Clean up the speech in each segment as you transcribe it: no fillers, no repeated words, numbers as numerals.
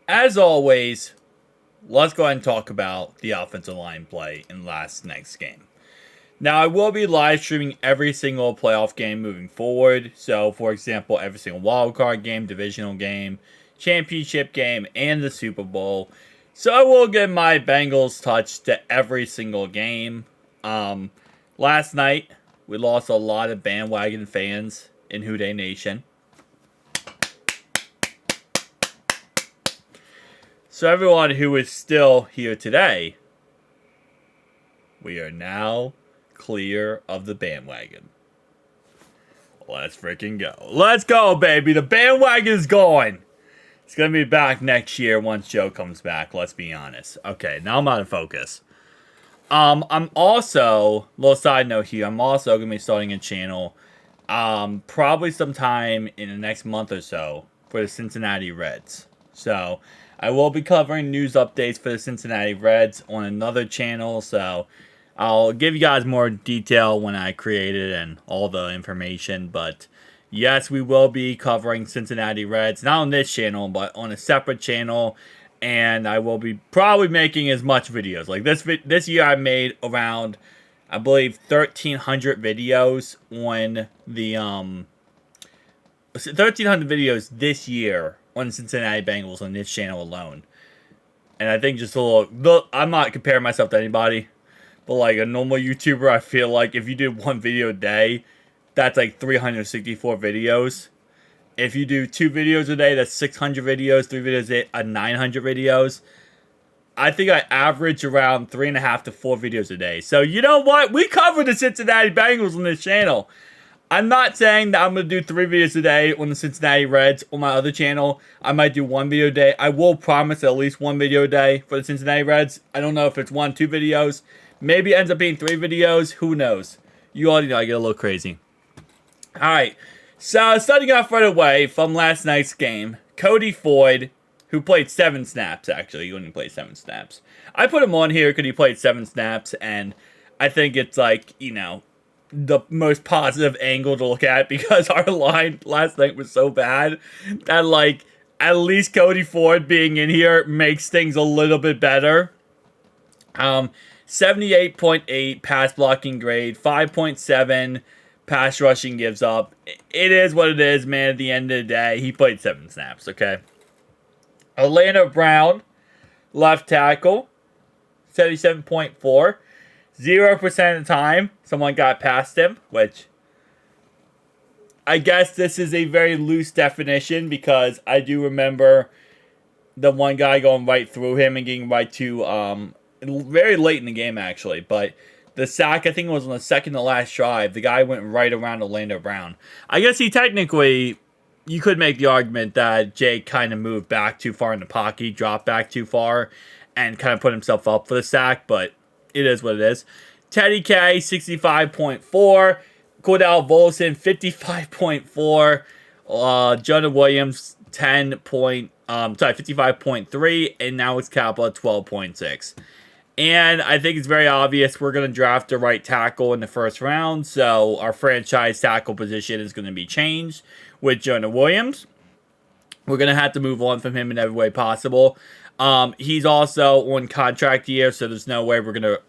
As always, let's go ahead and talk about the offensive line play in last night's game. Now, I will be live streaming every single playoff game moving forward. So, for example, every single wildcard game, divisional game, championship game, and the Super Bowl. So, I will give my Bengals touch to every single game. Um, Last night, we lost a lot of bandwagon fans in Houday Nation. So, everyone who is still here today, we are now clear of the bandwagon. Let's freaking go. Let's go, baby. The bandwagon is gone. It's going to be back next year once Joe comes back. Let's be honest. Okay, now I'm out of focus. I'm also, little side note here, I'm also going to be starting a channel probably sometime in the next month or so for the Cincinnati Reds. So, I will be covering news updates for the Cincinnati Reds on another channel, so I'll give you guys more detail when I create it and all the information, but yes, we will be covering Cincinnati Reds, not on this channel, but on a separate channel, and I will be probably making as much videos. Like this year I made around, I believe, 1,300 videos on the, 1,300 videos this year on the Cincinnati Bengals on this channel alone. And I think just a little, I'm not comparing myself to anybody, but like a normal YouTuber, I feel like if you do one video a day, that's like 364 videos. If you do 2 videos a day, that's 600 videos. 3 videos a day, 900 videos. I think I average around 3.5 to 4 videos a day. So you know what? We cover the Cincinnati Bengals on this channel. I'm not saying that I'm going to do 3 videos a day on the Cincinnati Reds on my other channel. I might do 1 video a day. I will promise at least 1 video a day for the Cincinnati Reds. I don't know if it's 1, 2 videos. Maybe it ends up being 3 videos. Who knows? You already know I get a little crazy. Alright. So, starting off right away from last night's game, Cody Ford, who played 7 snaps, actually. He only played 7 snaps. I put him on here because he played 7 snaps, and I think it's like, you know, the most positive angle to look at because our line last night was so bad that, like, at least Cody Ford being in here makes things a little bit better. 78.8 pass blocking grade, 5.7 pass rushing gives up. It is what it is, man. At the end of the day, he played 7 snaps, okay? Orlando Brown, left tackle, 77.4. 0% of the time, someone got past him, which I guess this is a very loose definition because I do remember the one guy going right through him and getting right to, very late in the game, actually, but the sack, I think it was on the second to last drive, the guy went right around Orlando Brown. I guess he technically, you could make the argument that Jake kind of moved back too far in the pocket, dropped back too far, and kind of put himself up for the sack, but it is what it is. Teddy K, 65.4. Cordell Volson, 55.4. Jonah Williams, 55.3. And now it's Kappa, 12.6. And I think it's very obvious we're going to draft a right tackle in the first round. So our franchise tackle position is going to be changed with Jonah Williams. We're going to have to move on from him in every way possible. He's also on contract year, so there's no way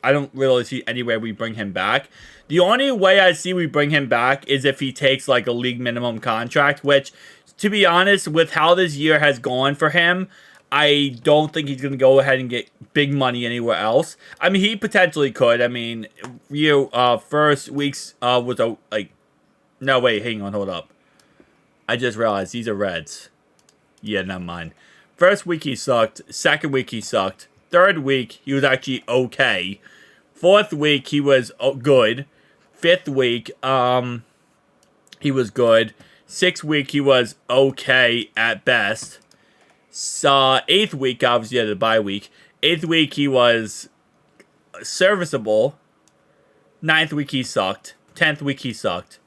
I don't really see any way we bring him back. The only way I see we bring him back is if he takes like a league minimum contract, which, to be honest, with how this year has gone for him, I don't think he's going to go ahead and get big money anywhere else. I mean, he potentially could. I mean, first weeks was no, wait, hang on, hold up. I just realized these are Reds. Yeah, never mind. First week he sucked. Second week he sucked. Third week he was actually okay. Fourth week he was good. Fifth week he was good. Sixth week he was okay at best. Eighth week, obviously, had a bye week. Eighth week he was serviceable. Ninth week he sucked. 10th week he sucked.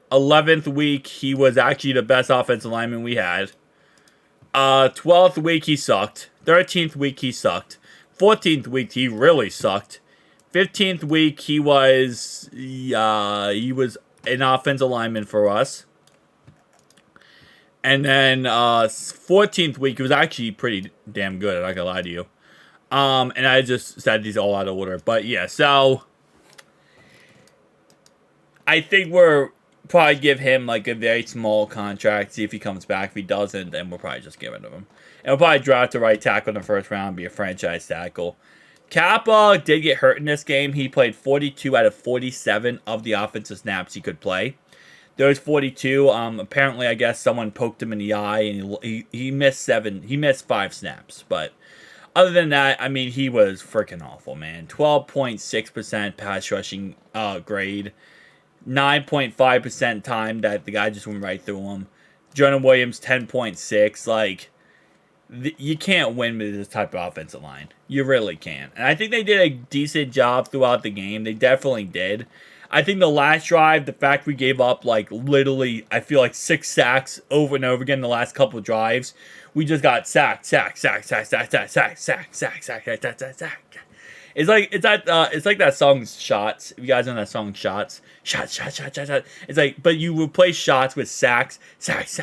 11th week he was actually the best offensive lineman we had. 12th week he sucked. 13th week he sucked. 14th week he really sucked. 15th week he was an offensive lineman for us. And then 14th week, it was actually pretty damn good. I'm not gonna lie to you. And I just said these all out of order, but yeah. So I think we're probably give him like a very small contract. See if he comes back. If he doesn't, then we'll probably just get rid of him. And we'll probably draft the right tackle in the first round, be a franchise tackle. Kappa did get hurt in this game. He played 42 out of 47 of the offensive snaps he could play. Those 42, apparently, I guess someone poked him in the eye, and he missed 7. He missed 5 snaps. But other than that, I mean, he was freaking awful, man. 12.6% pass rushing grade. 9.5% time that the guy just went right through him. Jonah Williams, 10.6. Like, you can't win with this type of offensive line. You really can't. And I think they did a decent job throughout the game. They definitely did. I think the last drive, the fact we gave up, like, literally, I feel like 6 sacks over and over again the last couple of drives. We just got sacked. It's like that song Shots. If you guys know that song Shots. Shots. It's like, but you replace shots with sacks. Sacks.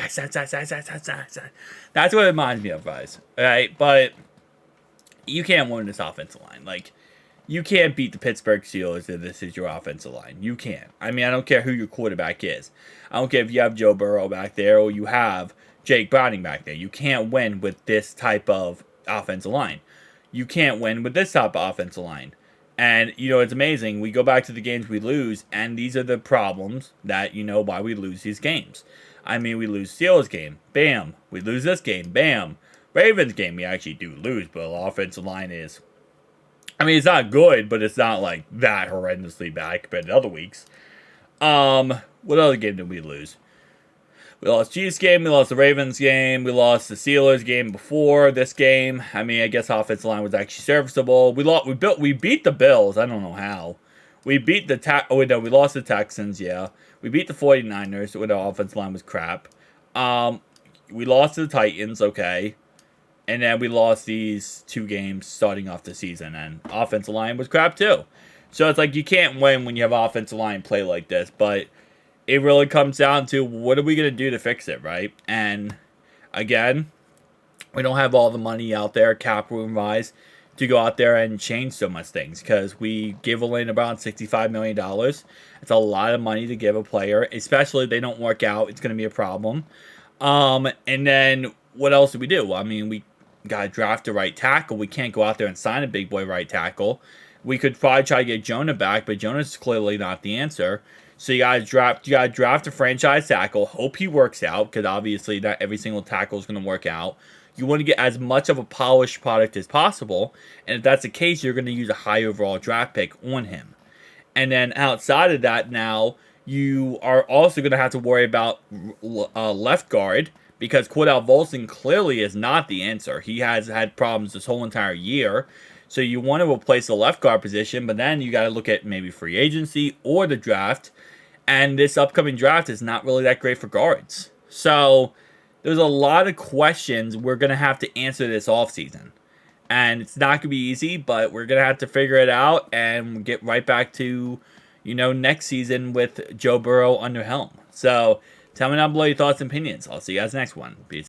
That's what it reminds me of, guys. Alright? But you can't win this offensive line. Like, you can't beat the Pittsburgh Steelers if this is your offensive line. You can't. I mean, I don't care who your quarterback is. I don't care if you have Joe Burrow back there or you have Jake Browning back there. You can't win with this type of offensive line. You can't win with this type of offensive line. And, you know, it's amazing. We go back to the games we lose, and these are the problems that, you know, why we lose these games. I mean, we lose Steelers game. Bam. We lose this game. Bam. Ravens game, we actually do lose, but the offensive line is... I mean, it's not good, but it's not, like, that horrendously bad compared to other weeks. What other game did we lose? We lost Chiefs game, we lost the Ravens game, we lost the Steelers game before this game. I mean, I guess offensive line was actually serviceable. We beat the Bills. I don't know how. We beat we lost the Texans, yeah. We beat the 49ers when our offensive line was crap. We lost to the Titans, okay. And then we lost these 2 games starting off the season, and offensive line was crap too. So it's like you can't win when you have offensive line play like this, but it really comes down to what are we going to do to fix it, right? And again, we don't have all the money out there, cap room wise, to go out there and change so much things because we give away about $65 million. It's a lot of money to give a player, especially if they don't work out. It's going to be a problem. And then what else do we do? I mean, we got to draft the right tackle. We can't go out there and sign a big boy right tackle. We could probably try to get Jonah back, but Jonah's clearly not the answer. So you gotta draft a franchise tackle. Hope he works out, because obviously not every single tackle is going to work out. You want to get as much of a polished product as possible, and if that's the case, you're going to use a high overall draft pick on him. And then outside of that, now you are also going to have to worry about left guard, because Cordell Volson clearly is not the answer. He has had problems this whole entire year. So you want to replace the left guard position, but then you got to look at maybe free agency or the draft. And this upcoming draft is not really that great for guards. So there's a lot of questions we're going to have to answer this offseason. And it's not going to be easy, but we're going to have to figure it out and get right back to, you know, next season with Joe Burrow under helm. So tell me down below your thoughts and opinions. I'll see you guys next one. Peace.